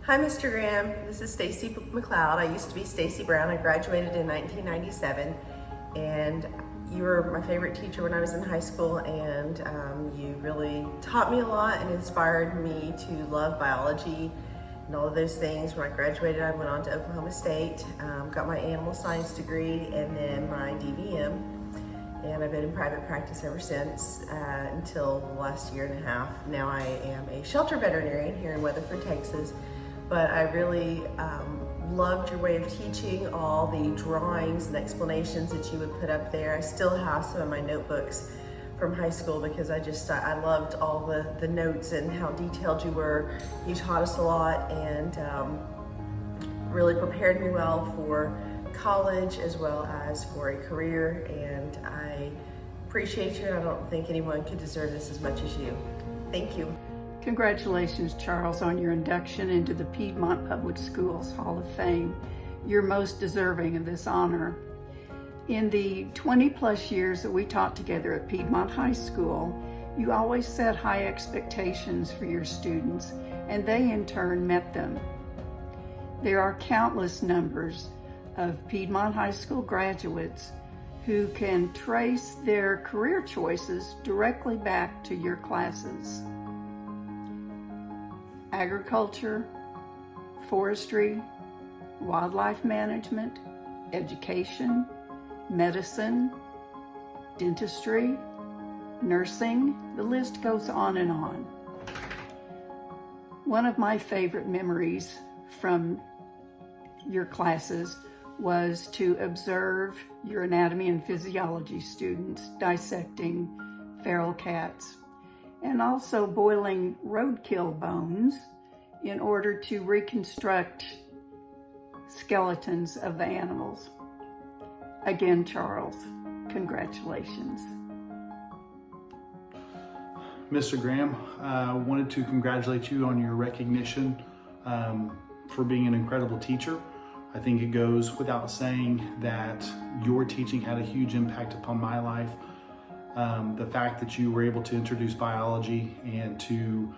Hi, Mr. Graham. This is Stacy McLeod. I used to be Stacy Brown. I graduated in 1997, and you were my favorite teacher when I was in high school, and you really taught me a lot and inspired me to love biology and all of those things. When I graduated, I went on to Oklahoma State, got my animal science degree and then my DVM, and I've been in private practice ever since until the last year and a half. Now I am a shelter veterinarian here in Weatherford, Texas. But I really loved your way of teaching, all the drawings and explanations that you would put up there. I still have some of my notebooks from high school because I loved all the notes and how detailed you were. You taught us a lot and really prepared me well for college as well as for a career, and I appreciate you, and I don't think anyone could deserve this as much as you. Thank you. Congratulations, Charles, on your induction into the Piedmont Public Schools Hall of Fame. You're most deserving of this honor. In the 20-plus years that we taught together at Piedmont High School, you always set high expectations for your students, and they in turn met them. There are countless numbers of Piedmont High School graduates who can trace their career choices directly back to your classes. Agriculture, forestry, wildlife management, education, medicine, dentistry, nursing, the list goes on and on. One of my favorite memories from your classes was to observe your anatomy and physiology students dissecting feral cats, and also boiling roadkill bones in order to reconstruct skeletons of the animals. Again, Charles, congratulations. Mr. Graham, I wanted to congratulate you on your recognition for being an incredible teacher. I think it goes without saying that your teaching had a huge impact upon my life. The fact that you were able to introduce biology and to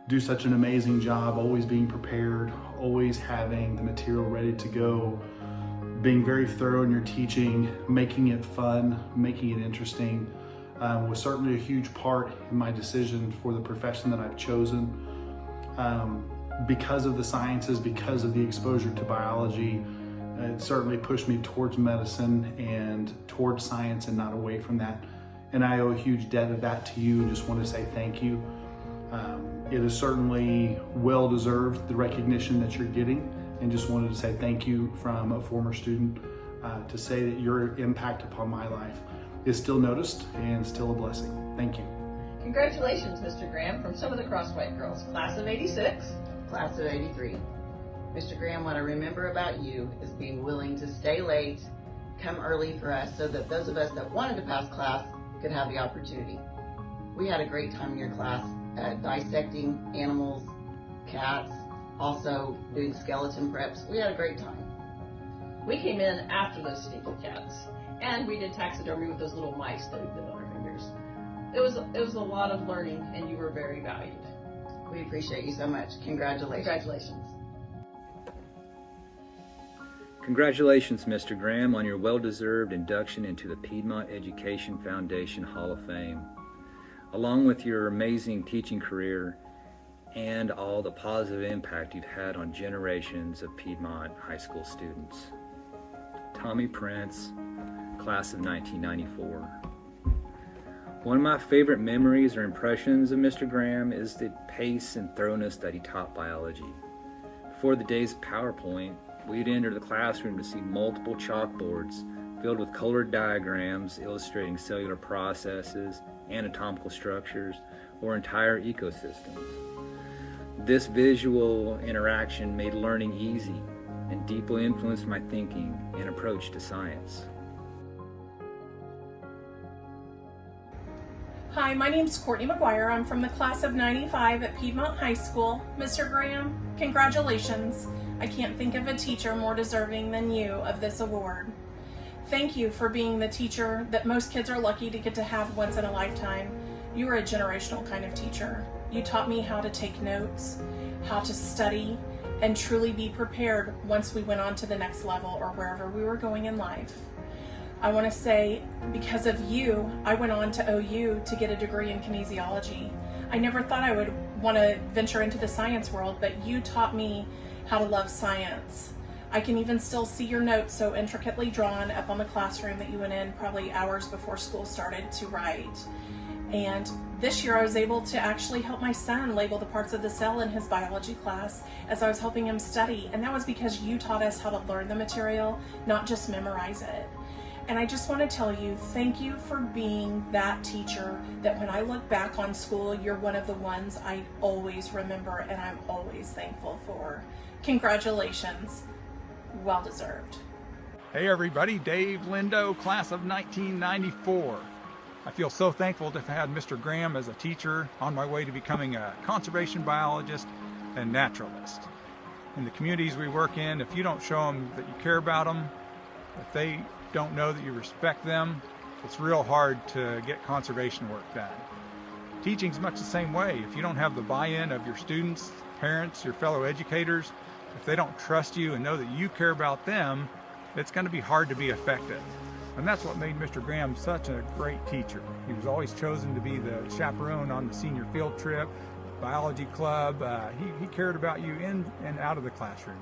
do such an amazing job, always being prepared, always having the material ready to go, being very thorough in your teaching, making it fun, making it interesting, was certainly a huge part in my decision for the profession that I've chosen. Because of the sciences, because of the exposure to biology, it certainly pushed me towards medicine and towards science and not away from that. And I owe a huge debt of that to you. Just want to say thank you. It is certainly well-deserved, the recognition that you're getting, and just wanted to say thank you from a former student to say that your impact upon my life is still noticed and still a blessing. Thank you. Congratulations, Mr. Graham, from some of the Crosswhite girls, class of 86. Class of 83. Mr. Graham, what I remember about you is being willing to stay late, come early for us so that those of us that wanted to pass class could have the opportunity. We had a great time in your class dissecting animals, cats, also doing skeleton preps. We had a great time. We came in after those stinky cats, and we did taxidermy with those little mice that we put on our fingers. It was a lot of learning, and you were very valued. We appreciate you so much. Congratulations. Congratulations. Congratulations, Mr. Graham, on your well-deserved induction into the Piedmont Education Foundation Hall of Fame. Along with your amazing teaching career and all the positive impact you've had on generations of Piedmont high school students. Tommy Prince, class of 1994. One of my favorite memories or impressions of Mr. Graham is the pace and thoroughness that he taught biology. Before the days of PowerPoint, we'd enter the classroom to see multiple chalkboards filled with colored diagrams illustrating cellular processes, anatomical structures, or entire ecosystems. This visual interaction made learning easy and deeply influenced my thinking and approach to science. Hi, my name's Courtney McGuire. I'm from the class of 95 at Piedmont High School. Mr. Graham, congratulations. I can't think of a teacher more deserving than you of this award. Thank you for being the teacher that most kids are lucky to get to have once in a lifetime. You were a generational kind of teacher. You taught me how to take notes, how to study, and truly be prepared once we went on to the next level or wherever we were going in life. I want to say, because of you, I went on to OU to get a degree in kinesiology. I never thought I would want to venture into the science world, but you taught me how to love science. I can even still see your notes so intricately drawn up on the classroom that you went in probably hours before school started to write. And this year I was able to actually help my son label the parts of the cell in his biology class as I was helping him study. And that was because you taught us how to learn the material, not just memorize it. And I just want to tell you, thank you for being that teacher that when I look back on school, you're one of the ones I always remember and I'm always thankful for. Congratulations. Well deserved. Hey everybody, Dave Lindo, class of 1994. I feel so thankful to have had Mr. Graham as a teacher on my way to becoming a conservation biologist and naturalist. In the communities we work in, if you don't show them that you care about them, if they don't know that you respect them, it's real hard to get conservation work done. Teaching's much the same way. If you don't have the buy-in of your students, parents, your fellow educators, if they don't trust you and know that you care about them, it's going to be hard to be effective. And that's what made Mr. Graham such a great teacher. He was always chosen to be the chaperone on the senior field trip, biology club. He cared about you in and out of the classroom.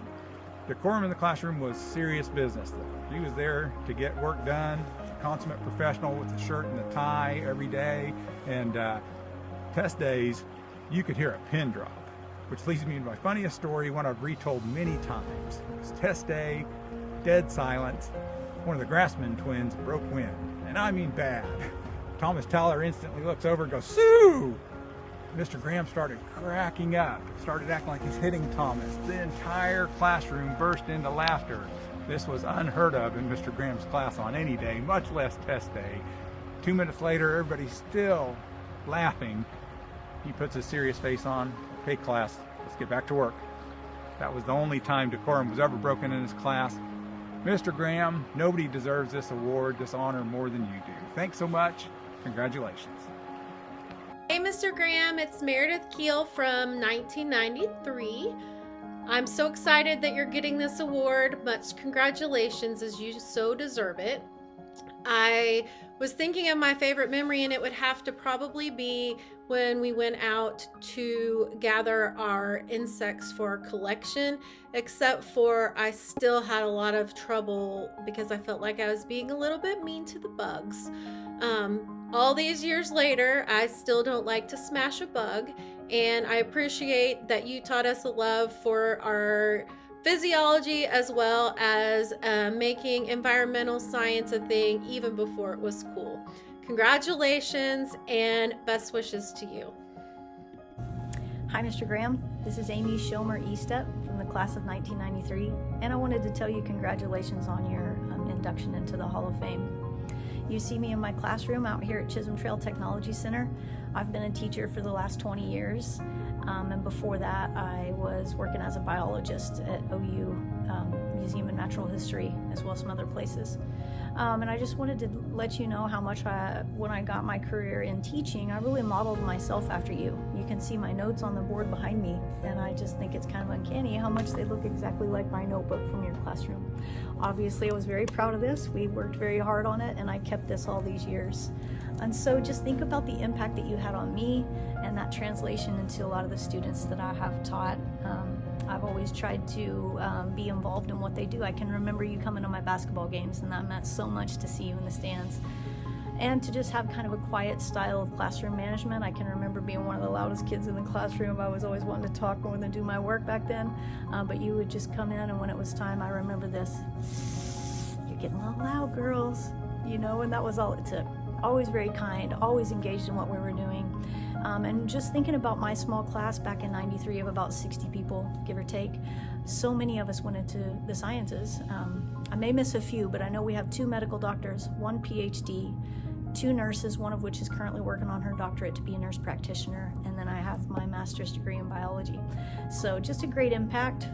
Decorum in the classroom was serious business though. He was there to get work done, a consummate professional with the shirt and the tie every day. And test days, you could hear a pin drop, which leads me to my funniest story, one I've retold many times. It was test day, dead silence. One of the Grassman twins broke wind, and I mean bad. Thomas Tyler instantly looks over and goes, "Sue!" Mr. Graham started cracking up, started acting like he's hitting Thomas. The entire classroom burst into laughter. This was unheard of in Mr. Graham's class on any day, much less test day. 2 minutes later, everybody's still laughing. He puts a serious face on. "Okay, class, let's get back to work." That was the only time decorum was ever broken in his class. Mr. Graham, nobody deserves this award, this honor more than you do. Thanks so much. Congratulations. Hey, Mr. Graham, it's Meredith Keel from 1993. I'm so excited that you're getting this award. Much congratulations, as you so deserve it. I was thinking of my favorite memory, and it would have to probably be when we went out to gather our insects for our collection, except for I still had a lot of trouble because I felt like I was being a little bit mean to the bugs. All these years later, I still don't like to smash a bug, and I appreciate that you taught us a love for our physiology as well as making environmental science a thing even before it was cool. Congratulations and best wishes to you. Hi, Mr. Graham. This is Amy Shilmer Estep from the class of 1993, and I wanted to tell you congratulations on your induction into the Hall of Fame. You see me in my classroom out here at Chisholm Trail Technology Center. I've been a teacher for the last 20 years, and before that I was working as a biologist at OU Museum of Natural History, as well as some other places. And I just wanted to let you know how much when I got my career in teaching, I really modeled myself after you. You can see my notes on the board behind me, and I just think it's kind of uncanny how much they look exactly like my notebook from your classroom. Obviously, I was very proud of this. We worked very hard on it, and I kept this all these years. And so just think about the impact that you had on me and that translation into a lot of the students that I have taught. I've always tried to be involved in what they do. I can remember you coming to my basketball games, and that meant so much to see you in the stands. And to just have kind of a quiet style of classroom management. I can remember being one of the loudest kids in the classroom. I was always wanting to talk more than do my work back then. But you would just come in, and when it was time, I remember this. "You're getting a little loud, girls." You know, and that was all it took. Always very kind, always engaged in what we were doing. And just thinking about my small class back in 93 of about 60 people, give or take, so many of us went into the sciences. I may miss a few, but I know we have 2 medical doctors, 1 PhD, 2 nurses, one of which is currently working on her doctorate to be a nurse practitioner, and then I have my master's degree in biology. So just a great impact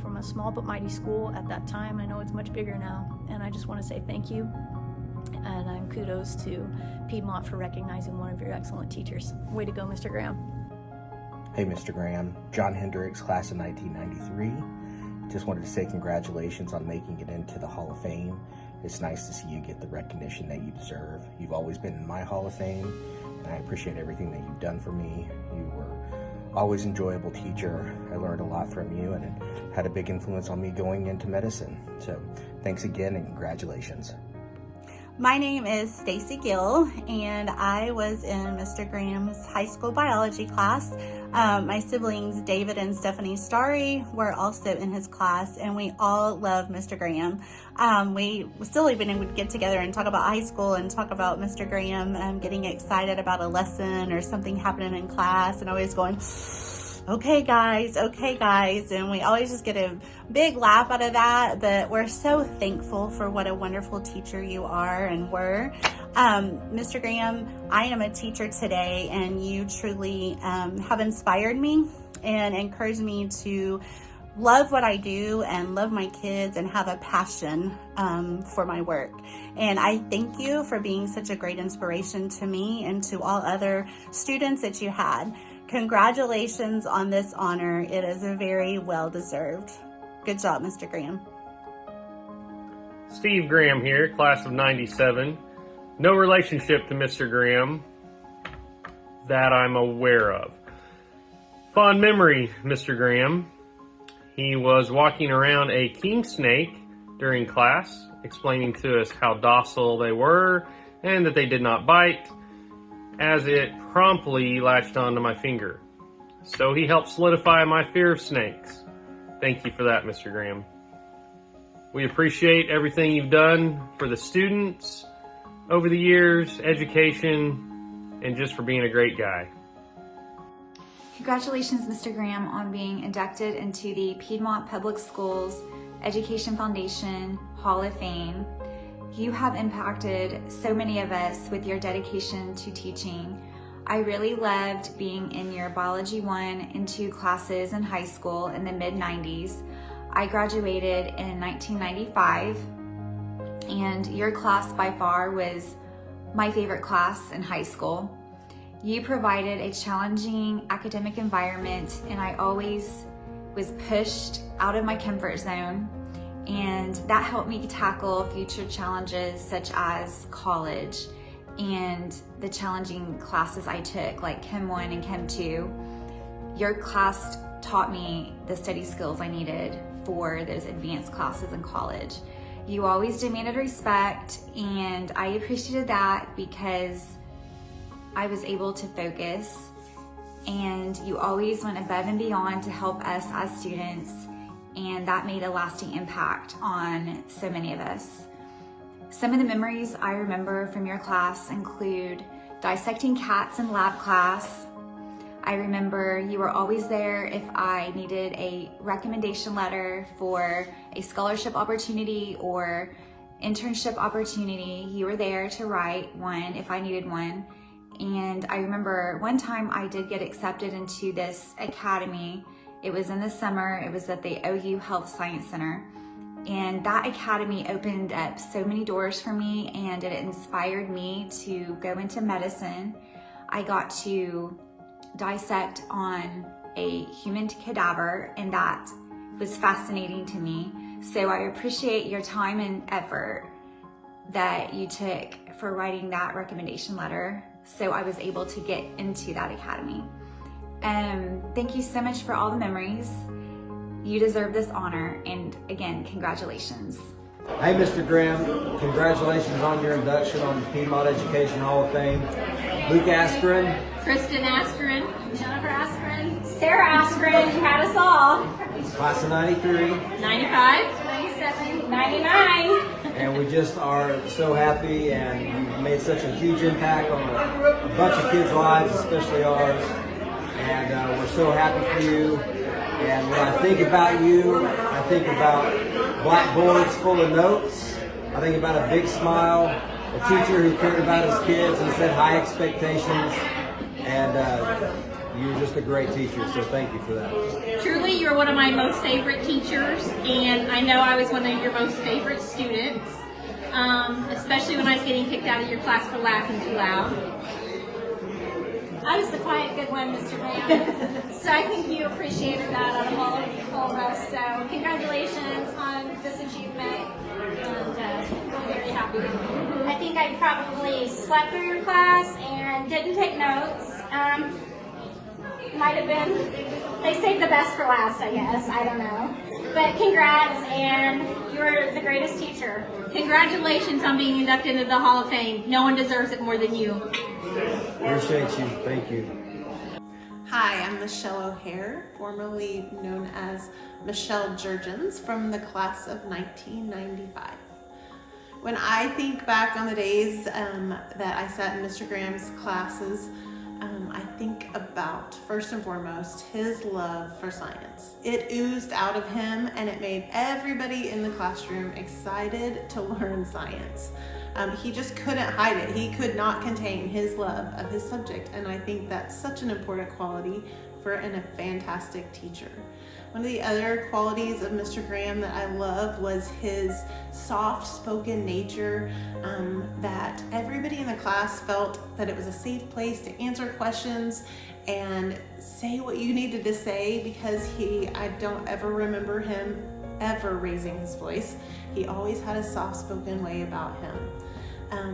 from a small but mighty school at that time. I know it's much bigger now, and I just want to say thank you. And kudos to Piedmont for recognizing one of your excellent teachers. Way to go, Mr. Graham. Hey, Mr. Graham, John Hendricks, class of 1993. Just wanted to say congratulations on making it into the Hall of Fame. It's nice to see you get the recognition that you deserve. You've always been in my Hall of Fame, and I appreciate everything that you've done for me. You were always an enjoyable teacher. I learned a lot from you, and it had a big influence on me going into medicine. So thanks again, and congratulations. My name is Stacy Gill, and I was in Mr. Graham's high school biology class. My siblings David and Stephanie Starry were also in his class, and we all love Mr. Graham. We still even would get together and talk about high school and talk about Mr. Graham getting excited about a lesson or something happening in class, and always going, okay guys, and we always just get a big laugh out of that. But we're so thankful for what a wonderful teacher you are and were. Mr. Graham, I am a teacher today, and you truly have inspired me and encouraged me to love what I do and love my kids and have a passion for my work. And I thank you for being such a great inspiration to me and to all other students that you had. Congratulations on this honor. It is very well deserved. Good job, Mr. Graham. Steve Graham here, class of 97. No relationship to Mr. Graham that I'm aware of. Fond memory, Mr. Graham. He was walking around a king snake during class, explaining to us how docile they were and that they did not bite, as it promptly latched onto my finger. So he helped solidify my fear of snakes. Thank you for that, Mr. Graham. We appreciate everything you've done for the students over the years, education, and just for being a great guy. Congratulations, Mr. Graham, on being inducted into the Piedmont Public Schools Education Foundation Hall of Fame. You have impacted so many of us with your dedication to teaching. I really loved being in your Biology 1 and 2 classes in high school in the mid-90s. I graduated in 1995, and your class by far was my favorite class in high school. You provided a challenging academic environment, and I always was pushed out of my comfort zone. And that helped me tackle future challenges such as college and the challenging classes I took, like Chem 1 and Chem 2. Your class taught me the study skills I needed for those advanced classes in college. You always demanded respect, and I appreciated that because I was able to focus, and you always went above and beyond to help us as students, and that made a lasting impact on so many of us. Some of the memories I remember from your class include dissecting cats in lab class. I remember you were always there if I needed a recommendation letter for a scholarship opportunity or internship opportunity. You were there to write one if I needed one. And I remember one time I did get accepted into this academy. It was in the summer. It was at the OU Health Science Center. And that academy opened up so many doors for me, and it inspired me to go into medicine. I got to dissect on a human cadaver, and that was fascinating to me. So I appreciate your time and effort that you took for writing that recommendation letter, so I was able to get into that academy. Thank you so much for all the memories. You deserve this honor, and again, congratulations. Hey, Mr. Graham, congratulations on your induction on the Piedmont Education Hall of Fame. Luke Askren, Kristen Askren, Jennifer Askren, Sarah Askren, you had us all. class of 93. 95, 97, 99. And we just are so happy, and you've made such a huge impact on a bunch of kids' lives, especially ours. And we're so happy for you. And when I think about you, I think about blackboards full of notes. I think about a big smile, a teacher who cared about his kids and set high expectations. And you're just a great teacher, so thank you for that. Truly, you're one of my most favorite teachers, and I know I was one of your most favorite students, especially when I was getting kicked out of your class for laughing too loud. I was the quiet good one, Mr. Graham. So I think you appreciated that out of all of us. So congratulations on this achievement, and we're very happy. I think I probably slept through your class and didn't take notes. Might have been, they saved the best for last, I guess. I don't know. But congrats, and you're the greatest teacher. Congratulations on being inducted into the Hall of Fame. No one deserves it more than you. Appreciate you. Thank you. Hi, I'm Michelle O'Hare, formerly known as Michelle Jurgens, from the class of 1995. When I think back on the days that I sat in Mr. Graham's classes, I think about, first and foremost, his love for science. It oozed out of him, and it made everybody in the classroom excited to learn science. He just couldn't hide it. He could not contain his love of his subject, and I think that's such an important quality for a fantastic teacher. One of the other qualities of Mr. Graham that I loved was his soft-spoken nature, that everybody in the class felt that it was a safe place to answer questions and say what you needed to say, because I don't ever remember him ever raising his voice. He always had a soft-spoken way about him.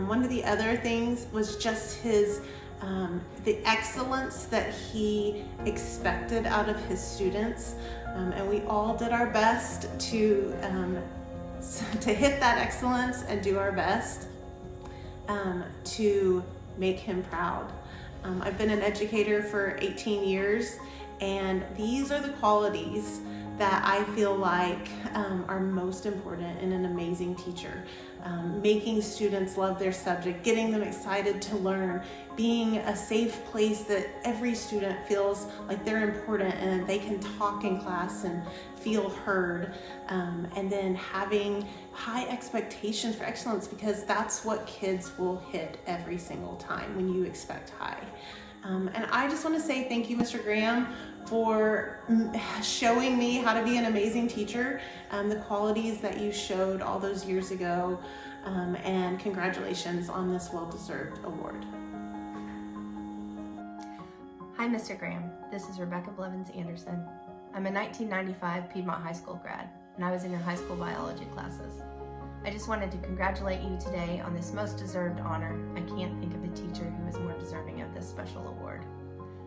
One of the other things was just his the excellence that he expected out of his students, and we all did our best to hit that excellence and do our best to make him proud. I've been an educator for 18 years, and these are the qualities that I feel like are most important in an amazing teacher. Making students love their subject, getting them excited to learn, being a safe place that every student feels like they're important and they can talk in class and feel heard, and then having high expectations for excellence, because that's what kids will hit every single time when you expect high. And I just want to say thank you, Mr. Graham, for showing me how to be an amazing teacher, the qualities that you showed all those years ago, and congratulations on this well-deserved award. Hi, Mr. Graham. This is Rebecca Blevins Anderson. I'm a 1995 Piedmont High School grad, and I was in your high school biology classes. I just wanted to congratulate you today on this most deserved honor. I can't think of a teacher who is more deserving of this special award.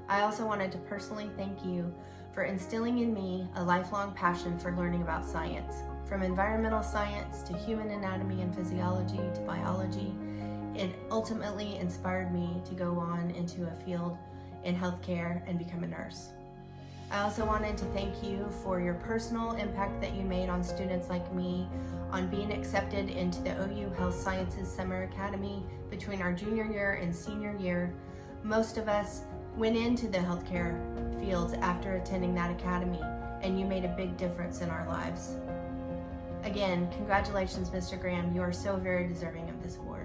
I also wanted to personally thank you for instilling in me a lifelong passion for learning about science. From environmental science to human anatomy and physiology to biology, it ultimately inspired me to go on into a field in healthcare and become a nurse. I also wanted to thank you for your personal impact that you made on students like me on being accepted into the OU Health Sciences Summer Academy between our junior year and senior year. Most of us went into the healthcare fields after attending that academy, and you made a big difference in our lives. Again, congratulations, Mr. Graham. You are so very deserving of this award.